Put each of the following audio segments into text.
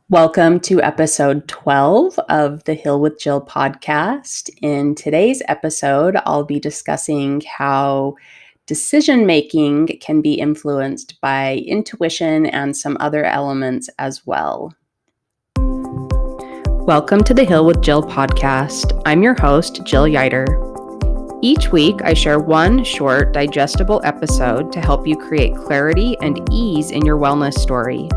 Welcome to episode 12 of the Heal with Jill podcast. In today's episode, I'll be discussing how decision making can be influenced by intuition and some other elements as well. Welcome to the Heal with Jill podcast. I'm your host, Jill Yiter. Each week, I share one short, digestible episode to help you create clarity and ease in your wellness story.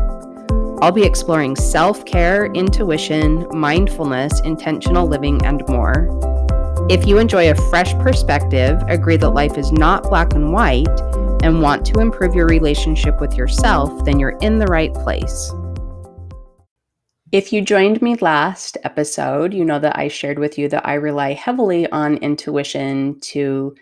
I'll be exploring self-care, intuition, mindfulness, intentional living, and more. If you enjoy a fresh perspective, agree that life is not black and white, and want to improve your relationship with yourself, then you're in the right place. If you joined me last episode, you know that I shared with you that I rely heavily on intuition to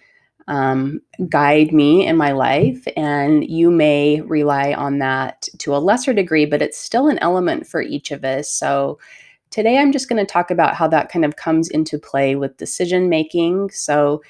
guide me in my life, and you may rely on that to a lesser degree, but it's still an element for each of us. So today I'm just going to talk about how that kind of comes into play with decision making. So,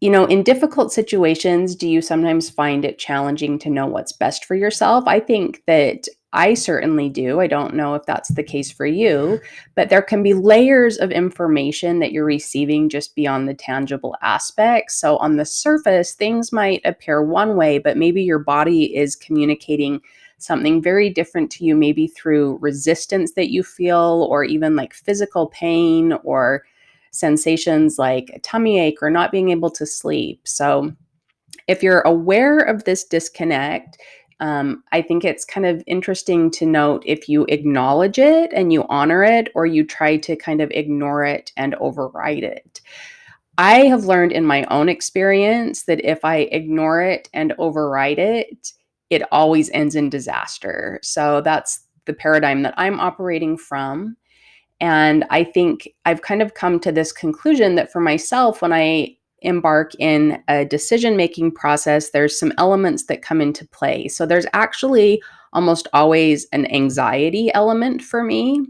in difficult situations, do you sometimes find it challenging to know what's best for yourself? I think that I certainly do. I don't know if that's the case for you, but there can be layers of information that you're receiving just beyond the tangible aspects. So on the surface, things might appear one way, but maybe your body is communicating something very different to you, maybe through resistance that you feel, or even like physical pain or sensations like a tummy ache or not being able to sleep. So if you're aware of this disconnect, I think it's kind of interesting to note if you acknowledge it and you honor it, or you try to kind of ignore it and override it. I have learned in my own experience that if I ignore it and override it, it always ends in disaster. So that's the paradigm that I'm operating from. And I think I've kind of come to this conclusion that for myself, when I embark in a decision making process, there's some elements that come into play. So there's actually almost always an anxiety element for me.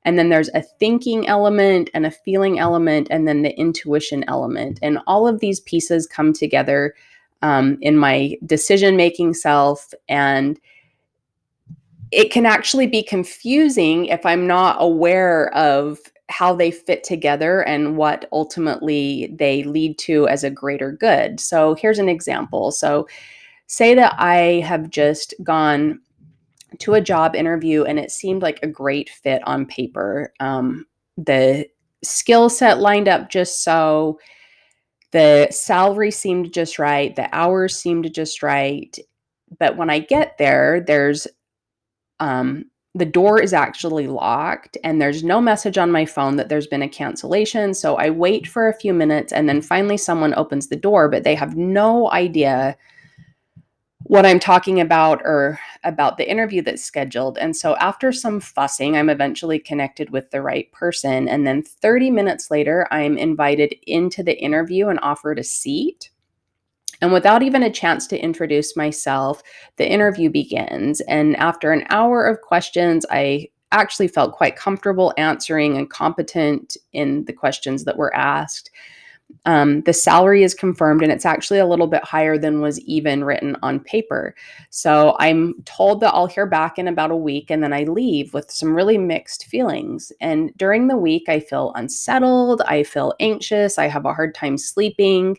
And then there's a thinking element and a feeling element, and then the intuition element. And all of these pieces come together in my decision making self. And it can actually be confusing if I'm not aware of how they fit together and what ultimately they lead to as a greater good. So here's an example. So say that I have just gone to a job interview and it seemed like a great fit on paper. The skill set lined up just so, the salary seemed just right, the hours seemed just right. But when I get there, um, the door is actually locked and there's no message on my phone that there's been a cancellation. So I wait for a few minutes and then finally someone opens the door, but they have no idea what I'm talking about or about the interview that's scheduled. And so after some fussing, I'm eventually connected with the right person. And then 30 minutes later, I'm invited into the interview and offered a seat. And without even a chance to introduce myself, the interview begins. And after an hour of questions, I actually felt quite comfortable answering and competent in the questions that were asked. The salary is confirmed, and it's actually a little bit higher than was even written on paper. So I'm told that I'll hear back in about a week, and then I leave with some really mixed feelings. And during the week, I feel unsettled, I feel anxious, I have a hard time sleeping.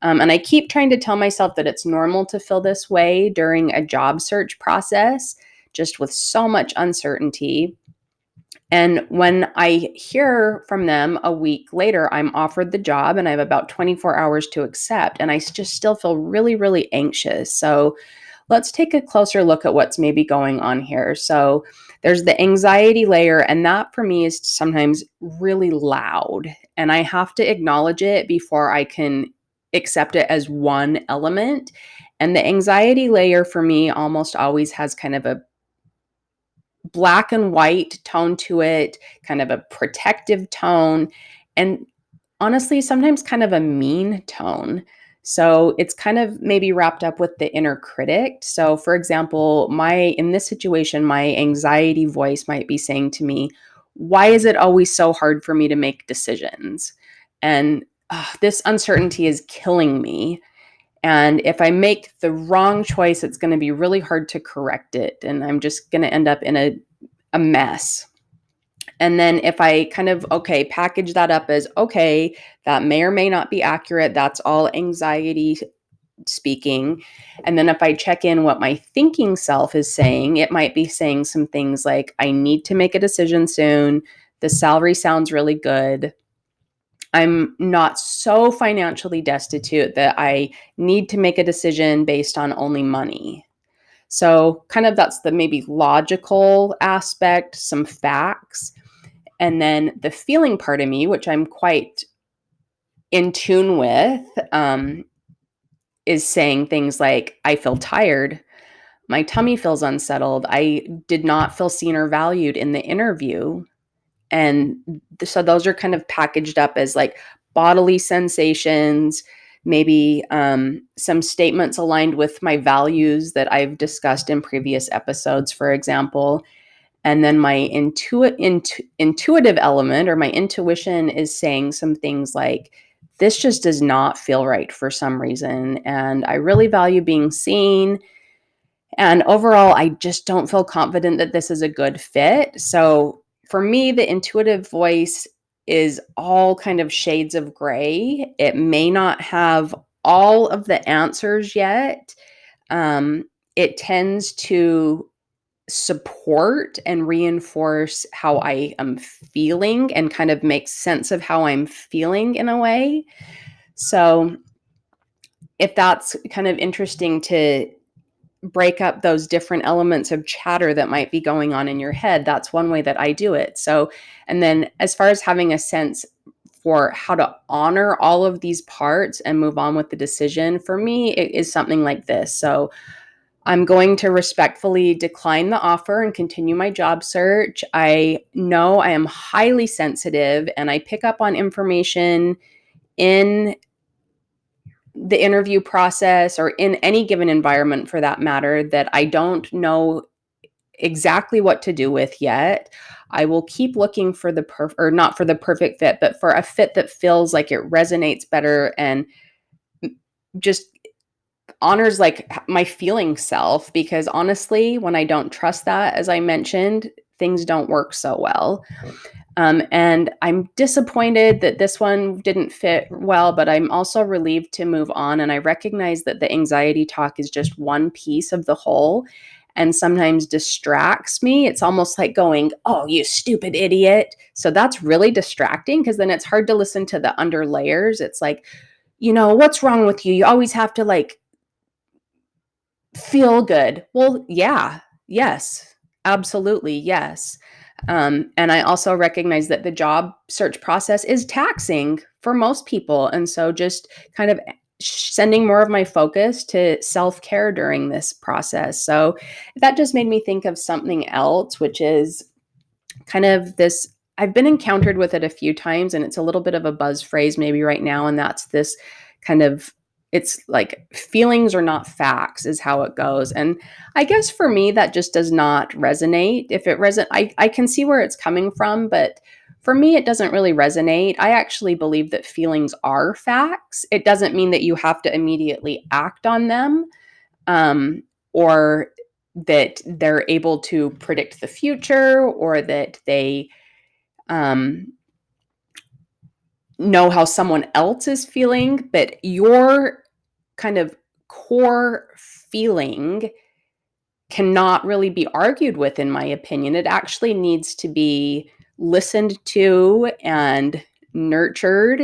And I keep trying to tell myself that it's normal to feel this way during a job search process, just with so much uncertainty. And when I hear from them a week later, I'm offered the job and I have about 24 hours to accept. And I just still feel really, really anxious. So let's take a closer look at what's maybe going on here. So there's the anxiety layer, and that for me is sometimes really loud. And I have to acknowledge it before I can accept it as one element. And the anxiety layer for me almost always has kind of a black and white tone to it, kind of a protective tone, and honestly, sometimes kind of a mean tone. So it's kind of maybe wrapped up with the inner critic. So for example, in this situation, my anxiety voice might be saying to me, "Why is it always so hard for me to make decisions? And this uncertainty is killing me. And if I make the wrong choice, it's going to be really hard to correct it. And I'm just going to end up in a mess. And then if I kind of, package that up as, okay, that may or may not be accurate. That's all anxiety speaking. And then if I check in what my thinking self is saying, it might be saying some things like, I need to make a decision soon. The salary sounds really good. I'm not so financially destitute that I need to make a decision based on only money. So, kind of that's the maybe logical aspect, some facts. And then the feeling part of me, which I'm quite in tune with, is saying things like, I feel tired. My tummy feels unsettled. I did not feel seen or valued in the interview. And so those are kind of packaged up as like bodily sensations, maybe some statements aligned with my values that I've discussed in previous episodes, for example. And then my intuitive element, or my intuition, is saying some things like, this just does not feel right for some reason. And I really value being seen. And overall, I just don't feel confident that this is a good fit. So for me, the intuitive voice is all kind of shades of gray. It may not have all of the answers yet. It tends to support and reinforce how I am feeling and kind of make sense of how I'm feeling in a way. So if that's kind of interesting to break up those different elements of chatter that might be going on in your head, that's one way that I do it. So, and then as far as having a sense for how to honor all of these parts and move on with the decision, for me, it is something like this. So, I'm going to respectfully decline the offer and continue my job search. I know I am highly sensitive and I pick up on information in the interview process or in any given environment for that matter that I don't know exactly what to do with yet. I will keep looking for the or not for the perfect fit, but for a fit that feels like it resonates better and just honors like my feeling self, because honestly, when I don't trust that, as I mentioned, things don't work so well. And I'm disappointed that this one didn't fit well, but I'm also relieved to move on. And I recognize that the anxiety talk is just one piece of the whole and sometimes distracts me. It's almost like going, oh, you stupid idiot. So that's really distracting because then it's hard to listen to the under layers. It's like, what's wrong with you? You always have to like feel good. Well, yeah, yes, absolutely, yes. And I also recognize that the job search process is taxing for most people. And so just kind of sending more of my focus to self-care during this process. So that just made me think of something else, which is kind of this. I've been encountered with it a few times, and it's a little bit of a buzz phrase maybe right now. And that's this kind of, it's like feelings are not facts is how it goes. And I guess for me, that just does not resonate. If it I can see where it's coming from, but for me, it doesn't really resonate. I actually believe that feelings are facts. It doesn't mean that you have to immediately act on them, or that they're able to predict the future, or that they know how someone else is feeling, but your kind of core feeling cannot really be argued with, in my opinion. It actually needs to be listened to and nurtured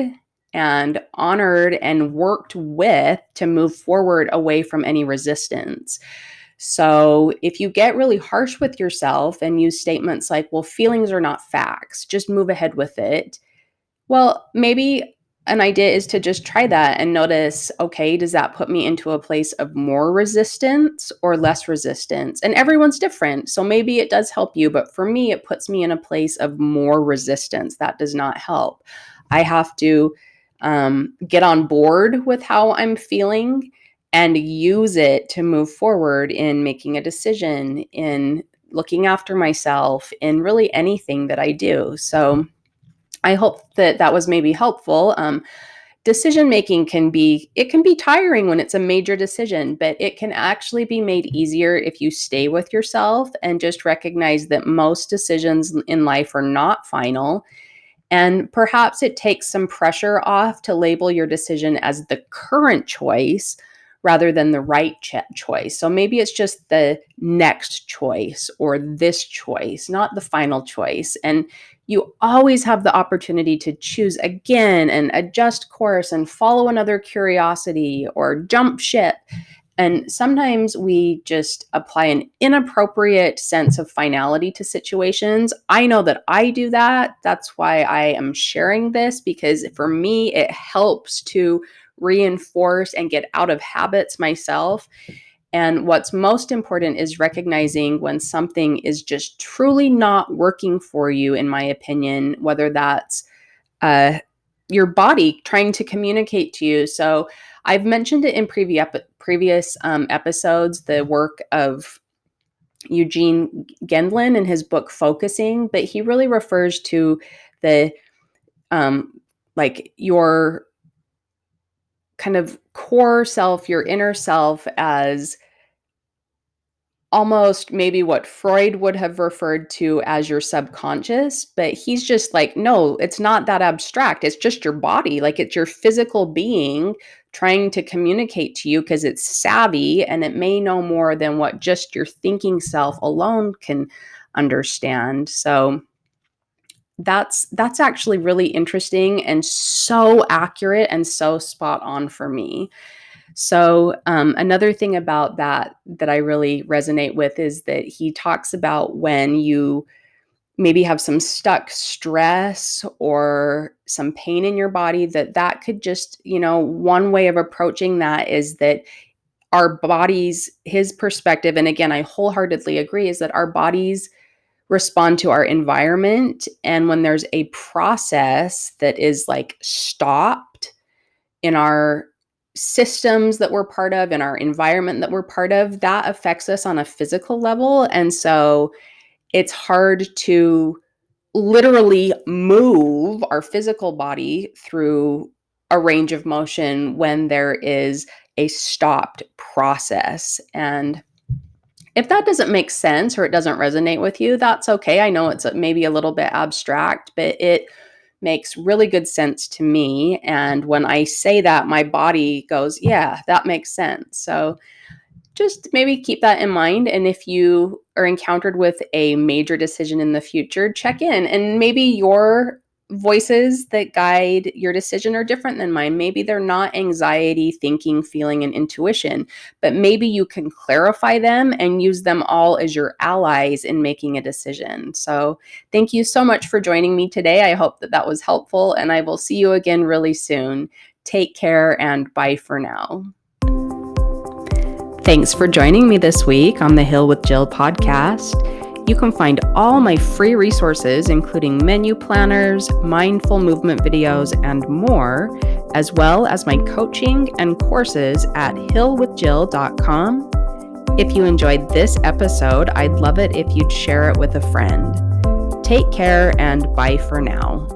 and honored and worked with to move forward away from any resistance. So if you get really harsh with yourself and use statements like, well, feelings are not facts, just move ahead with it. Well, maybe an idea is to just try that and notice, okay, does that put me into a place of more resistance or less resistance? And everyone's different. So maybe it does help you, but for me, it puts me in a place of more resistance. That does not help. I have to get on board with how I'm feeling and use it to move forward in making a decision, in looking after myself, in really anything that I do. So I hope that that was maybe helpful. decision making can be tiring when it's a major decision, but it can actually be made easier if you stay with yourself and just recognize that most decisions in life are not final. And perhaps it takes some pressure off to label your decision as the current choice rather than the right choice. So maybe it's just the next choice or this choice, not the final choice. And you always have the opportunity to choose again and adjust course and follow another curiosity or jump ship. And sometimes we just apply an inappropriate sense of finality to situations. I know that I do that. That's why I am sharing this, because for me, it helps to reinforce and get out of habits myself. And what's most important is recognizing when something is just truly not working for you, in my opinion, whether that's your body trying to communicate to you. So I've mentioned it in previous episodes, the work of Eugene Gendlin in his book Focusing, but he really refers to the like your kind of core self, your inner self, as almost maybe what Freud would have referred to as your subconscious, but he's just like, no, it's not that abstract. It's just your body. Like, it's your physical being trying to communicate to you because it's savvy and it may know more than what just your thinking self alone can understand. So that's actually really interesting and so accurate and so spot on for me. So another thing about that I really resonate with is that he talks about when you maybe have some stuck stress or some pain in your body, that could just, one way of approaching that is that our bodies, his perspective, and again, I wholeheartedly agree, is that our bodies respond to our environment. And when there's a process that is like stopped in our systems that we're part of, in our environment that we're part of, that affects us on a physical level. And so it's hard to literally move our physical body through a range of motion when there is a stopped process. And if that doesn't make sense or it doesn't resonate with you, that's okay. I know it's maybe a little bit abstract, but it makes really good sense to me. And when I say that, my body goes, yeah, that makes sense. So just maybe keep that in mind. And if you are encountered with a major decision in the future, check in. And maybe your voices that guide your decision are different than mine. Maybe they're not anxiety, thinking, feeling, and intuition, but maybe you can clarify them and use them all as your allies in making a decision. So thank you so much for joining me today. I hope that was helpful, and I will see you again really soon. Take care and bye for now. Thanks for joining me this week on the Hill with Jill podcast. You can find all my free resources, including menu planners, mindful movement videos, and more, as well as my coaching and courses at hillwithjill.com. If you enjoyed this episode, I'd love it if you'd share it with a friend. Take care and bye for now.